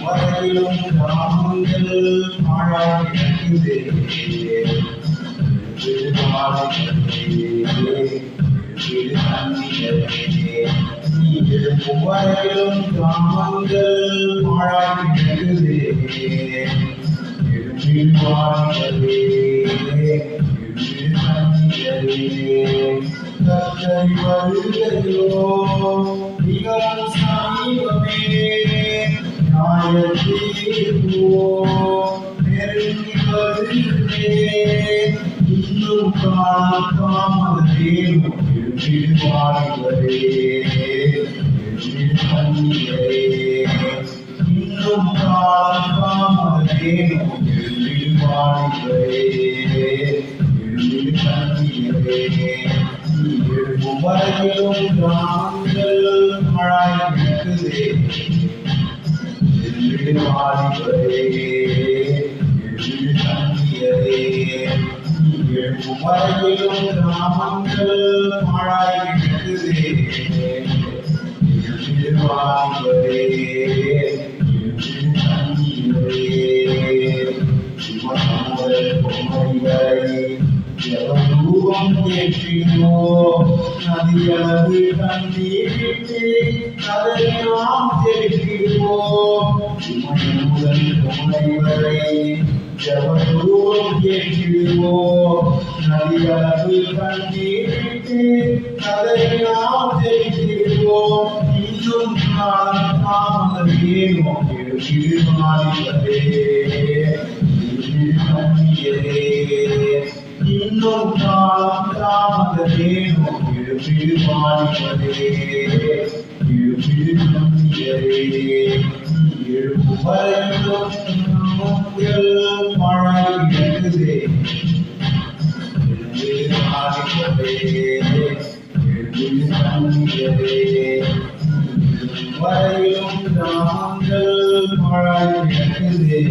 வரையிலும் கிராமங்கள் பாழாய் கிடக்குதே. வரையிலும் கிராமங்கள் பாழாய் கிடக்குதே. கர்த்தர் வருகையோ மிகவும் சமீபமே. நியாய தீர்ப்போ நெருங்கி வருகிறதே. இன்னும் காலம் தாமதமேனோ வாழ்வரே கண்ணீரே. இன்னும் காலம் தாமதமேனோ வாழ்வரே கண்ணீரே. வரையிலும் கிராமங்கள் மழாய் கிடக்குதே. வாழ்வரே கண்ணீரே. வரையிலும் கிராமங்கள் மழாய் கிடக்குதே. வாழ்வரே ரூபம் கேட்கிறோ நதியளவு கண்ணீரிட்டு அதை நாம் தெரிகிறோம். முதல் பொம்மை வரை ஜபரூபம் கேட்கிறோ நதியளவு கண்ணீரிட்டு அதை நாம் தெரிகிறோம். இன்னும் காலம் தாமதமேனோ வாழ்வரே கண்ணீரே. இன்னும் காலம் தாமதமேனோ வாழ்வரே கண்ணீரே. வரையிலும் மழை கிடக்குதே. வரையிலும் கிராமங்கள் மழை கிடக்குதே.